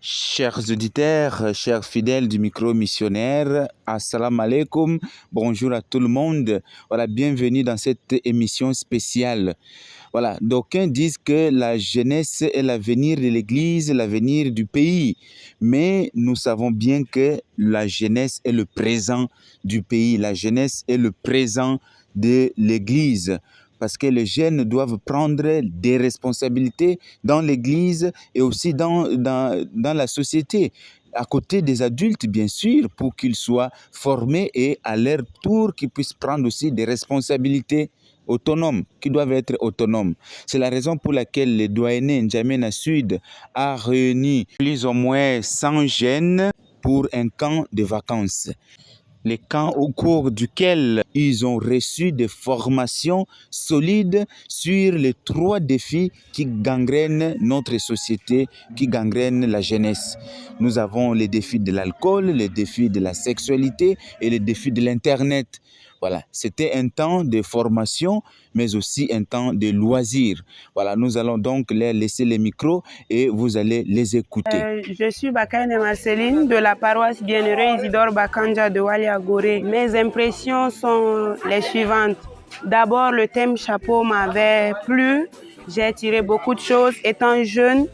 Chers auditeurs, chers fidèles du micro missionnaire, assalamu alaikum, bonjour à tout le monde. Voilà, bienvenue dans cette émission spéciale. Voilà, d'aucuns disent que la jeunesse est l'avenir de l'Église, l'avenir du pays. Mais nous savons bien que la jeunesse est le présent du pays, la jeunesse est le présent de l'Église. Parce que les jeunes doivent prendre des responsabilités dans l'Église et aussi dans la société, à côté des adultes, bien sûr, pour qu'ils soient formés et à leur tour, qu'ils puissent prendre aussi des responsabilités autonomes, qui doivent être autonomes. C'est la raison pour laquelle le doyenné N'Djamena Sud a réuni plus ou moins 100 jeunes pour un camp de vacances. Les camps au cours duquel ils ont reçu des formations solides sur les 3 défis qui gangrènent notre société, qui gangrènent la jeunesse. Nous avons les défis de l'alcool, les défis de la sexualité et les défis de l'Internet. Voilà, c'était un temps de formation, mais aussi un temps de loisir. Voilà, nous allons donc leur laisser les micros et vous allez les écouter. Je suis Bakane Marceline de la paroisse Bienheureux Isidore Bakanja de Waliagoré. Mes impressions sont les suivantes. D'abord, le thème chapeau m'avait plu. J'ai tiré beaucoup de choses. Étant jeune,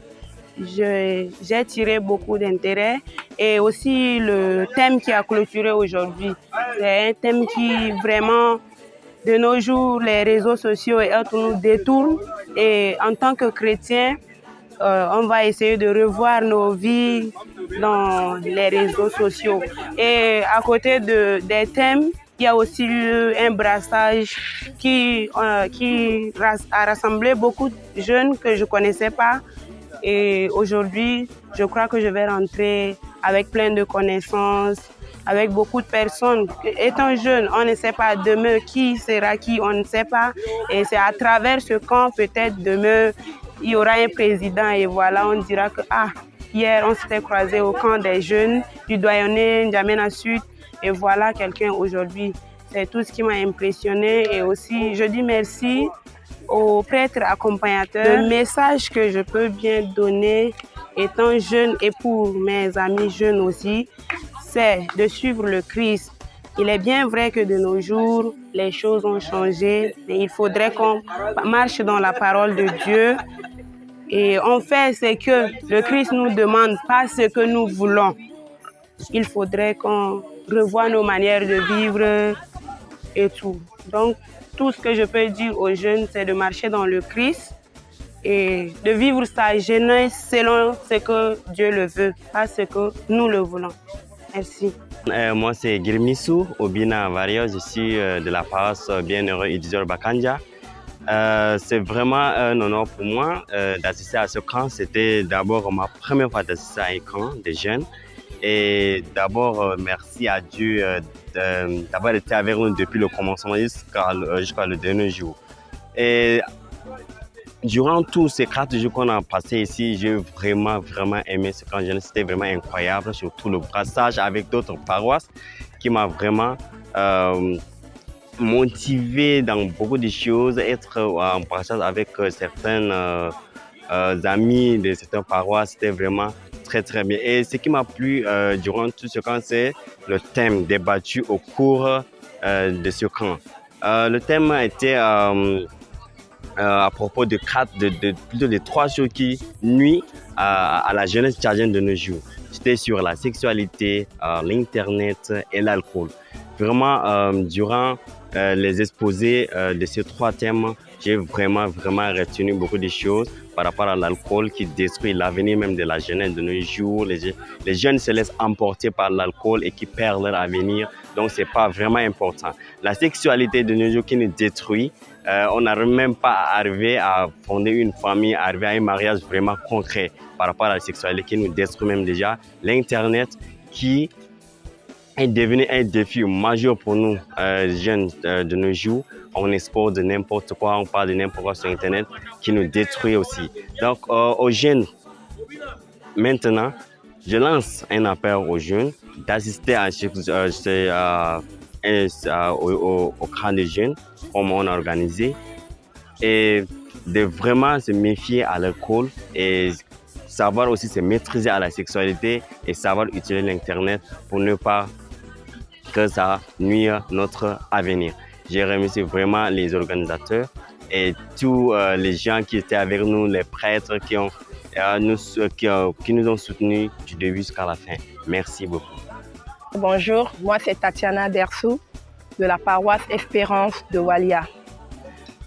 j'ai tiré beaucoup d'intérêt. Et aussi le thème qui a clôturé aujourd'hui. C'est un thème qui vraiment, de nos jours, les réseaux sociaux et autres nous détournent. Et en tant que chrétien, on va essayer de revoir nos vies dans les réseaux sociaux. Et à côté des thèmes, il y a aussi eu un brassage qui a rassemblé beaucoup de jeunes que je ne connaissais pas. Et aujourd'hui, je crois que je vais rentrer avec plein de connaissances, avec beaucoup de personnes. Étant jeune, on ne sait pas demain qui sera qui, on ne sait pas. Et c'est à travers ce camp, peut-être demain, il y aura un président et voilà, on dira que hier on s'était croisé au camp des jeunes du doyenné N'Djamena Sud et voilà quelqu'un aujourd'hui. C'est tout ce qui m'a impressionné et aussi je dis merci aux prêtres accompagnateurs. Le message que je peux bien donner étant jeune et pour mes amis jeunes aussi, c'est de suivre le Christ. Il est bien vrai que de nos jours, les choses ont changé, mais il faudrait qu'on marche dans la parole de Dieu. Et on fait ce que le Christ nous demande, pas ce que nous voulons. Il faudrait qu'on revoie nos manières de vivre et tout. Donc, tout ce que je peux dire aux jeunes, c'est de marcher dans le Christ et de vivre sa jeunesse selon ce que Dieu le veut, pas ce que nous le voulons. Merci. Moi, c'est Girmissou Obina Vario. Je suis de la paroisse Bienheureux Isidore Bakanja. C'est vraiment un honneur pour moi d'assister à ce camp. C'était d'abord ma première fois d'assister à un camp de jeunes. Et d'abord, merci à Dieu d'avoir été avec nous depuis le commencement jusqu'à le dernier jour. Et durant tous ces 4 jours qu'on a passés ici, j'ai vraiment aimé ce camp jeune. C'était vraiment incroyable, surtout le brassage avec d'autres paroisses qui m'a vraiment motivé dans beaucoup de choses, être en partage avec certains amis de certaines paroisses, c'était vraiment très bien. Et ce qui m'a plu durant tout ce camp, c'est le thème débattu au cours de ce camp. Le thème a été à propos de plutôt de 3 choses qui nuisent à la jeunesse tchadienne de nos jours. C'était sur la sexualité, l'Internet et l'alcool. Vraiment, durant les exposés de ces 3 thèmes, j'ai vraiment retenu beaucoup de choses par rapport à l'alcool qui détruit l'avenir même de la jeunesse de nos jours. Les jeunes se laissent emporter par l'alcool et qui perdent leur avenir. Donc, ce n'est pas vraiment important. La sexualité de nos jours qui nous détruit. On n'arrive même pas à arriver à fonder une famille, à arriver à un mariage vraiment concret par rapport à la sexualité qui nous détruit même déjà. L'Internet qui est devenu un défi majeur pour nous, jeunes de nos jours. On exporte de n'importe quoi, on parle de n'importe quoi sur Internet qui nous détruit aussi. Donc, aux jeunes, maintenant, je lance un appel aux jeunes d'assister au camp des jeunes, comme on a organisé, et de vraiment se méfier à l'alcool et savoir aussi se maîtriser à la sexualité et savoir utiliser l'Internet pour ne pas que ça nuise notre avenir. Je remercie vraiment les organisateurs et tous les gens qui étaient avec nous, les prêtres qui nous ont soutenus du début jusqu'à la fin. Merci beaucoup. Bonjour, moi c'est Tatiana Dersou de la paroisse Espérance de Walia.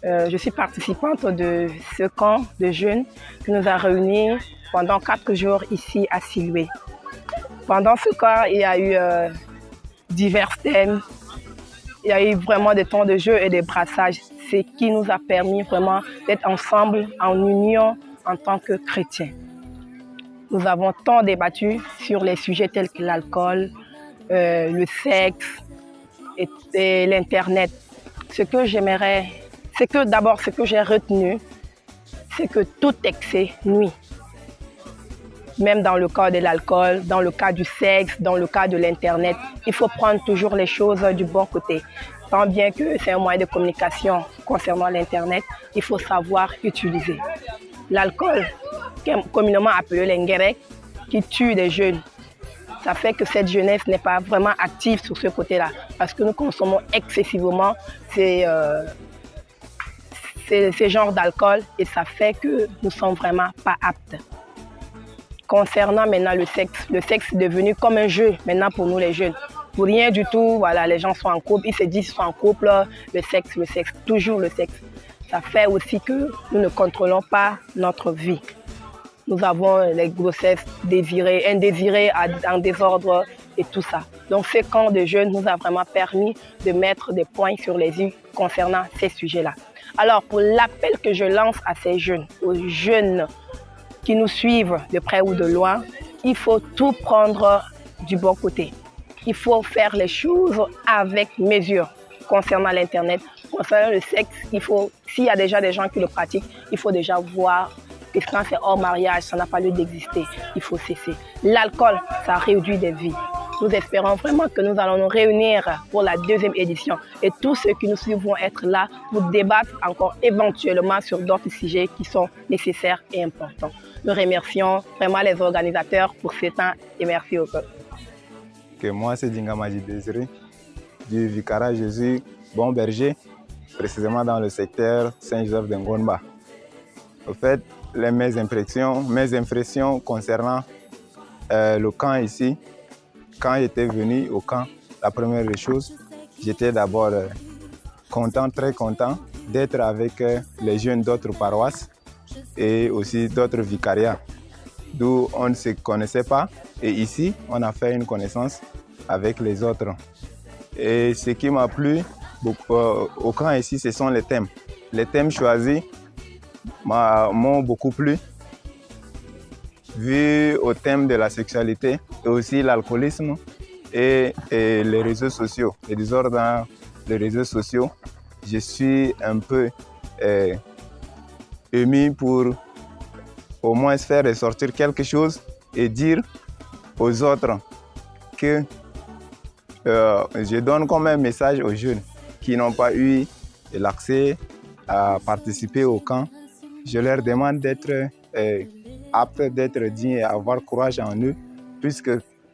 Je suis participante de ce camp de jeunes qui nous a réunis pendant 4 jours ici à Siloué. Pendant ce camp, il y a eu divers thèmes. Il y a eu vraiment des temps de jeu et des brassages, ce qui nous a permis vraiment d'être ensemble, en union, en tant que chrétiens. Nous avons tant débattu sur les sujets tels que l'alcool, le sexe et l'Internet. Ce que j'ai retenu, c'est que tout excès nuit. Même dans le cas de l'alcool, dans le cas du sexe, dans le cas de l'Internet, il faut prendre toujours les choses du bon côté. Tant bien que c'est un moyen de communication concernant l'Internet, il faut savoir utiliser. L'alcool, communément appelé l'engérek, qui tue des jeunes. Ça fait que cette jeunesse n'est pas vraiment active sur ce côté-là, parce que nous consommons excessivement ces genres d'alcool et ça fait que nous ne sommes vraiment pas aptes. Concernant maintenant le sexe est devenu comme un jeu maintenant pour nous les jeunes. Pour rien du tout, voilà, les gens sont en couple, ils se disent qu'ils sont en couple, le sexe, toujours le sexe. Ça fait aussi que nous ne contrôlons pas notre vie. Nous avons les grossesses désirées, indésirées, en désordre et tout ça. Donc ce camp de jeunes nous a vraiment permis de mettre des points sur les i concernant ces sujets-là. Alors pour l'appel que je lance à ces jeunes, aux jeunes qui nous suivent de près ou de loin, il faut tout prendre du bon côté. Il faut faire les choses avec mesure concernant l'Internet. Concernant le sexe, s'il y a déjà des gens qui le pratiquent, il faut déjà voir que quand c'est hors mariage, ça n'a pas lieu d'exister. Il faut cesser. L'alcool, ça réduit des vies. Nous espérons vraiment que nous allons nous réunir pour la 2e édition et tous ceux qui nous suivent vont être là pour débattre encore éventuellement sur d'autres sujets qui sont nécessaires et importants. Nous remercions vraiment les organisateurs pour ce temps et merci au peuple. Moi, c'est Dingamaji Désiré du Vicariat Jésus Bon Berger, précisément dans le secteur Saint-Joseph de Ngonba. En fait, mes impressions concernant le camp ici, quand j'étais venu au camp, la première des choses, j'étais d'abord très content d'être avec les jeunes d'autres paroisses et aussi d'autres vicariats, d'où on ne se connaissait pas. Et ici, on a fait une connaissance avec les autres. Et ce qui m'a plu au camp ici, ce sont les thèmes. Les thèmes choisis m'ont beaucoup plu, vu au thème de la sexualité et aussi l'alcoolisme et les réseaux sociaux, les désordres dans les réseaux sociaux. Je suis un peu ému pour au moins faire ressortir quelque chose et dire aux autres que je donne comme un message aux jeunes qui n'ont pas eu l'accès à participer au camp. Je leur demande d'être aptes, d'être dignes et avoir courage en eux, puisque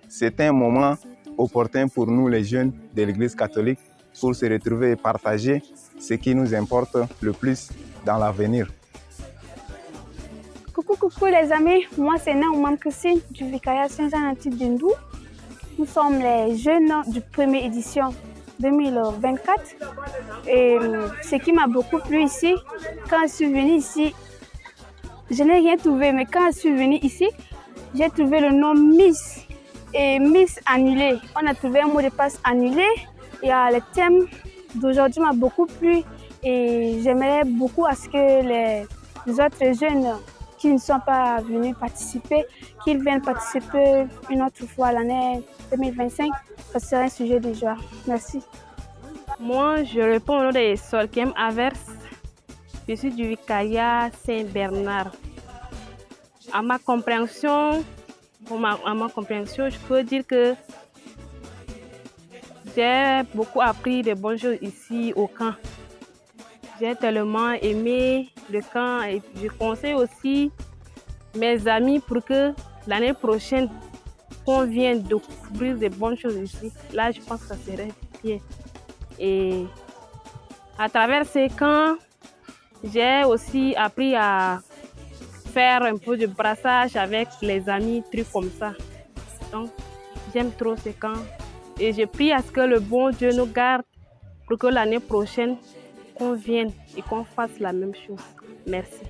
c'est un moment opportun pour nous les jeunes de l'Église catholique pour se retrouver et partager ce qui nous importe le plus dans l'avenir. Coucou les amis, moi c'est Naoumam Christine du Vicariat Saint-Jean-Anti-Dindou. Nous sommes les jeunes du première édition 2024 et ce qui m'a beaucoup plu ici, quand je suis venue ici, je n'ai rien trouvé, mais quand je suis venue ici, j'ai trouvé le nom Miss et Miss annulé. On a trouvé un mot de passe annulé et le thème d'aujourd'hui m'a beaucoup plu et j'aimerais beaucoup à ce que les autres jeunes qui ne sont pas venus participer, qu'ils viennent participer une autre fois l'année 2025. Ça serait un sujet de joie. Merci. Moi, je réponds au nom de Solkem Averse. Je suis du Vicariat Saint-Bernard. À ma compréhension, je peux dire que j'ai beaucoup appris de bonnes choses ici au camp. J'ai tellement aimé le camp et je conseille aussi mes amis pour que l'année prochaine, qu'on vienne découvrir des bonnes choses ici. Là, je pense que ça serait bien. Et à travers ces camps, j'ai aussi appris à faire un peu de brassage avec les amis, trucs comme ça. Donc, j'aime trop ces camps. Et je prie à ce que le bon Dieu nous garde pour que l'année prochaine, qu'on vienne et qu'on fasse la même chose. Merci.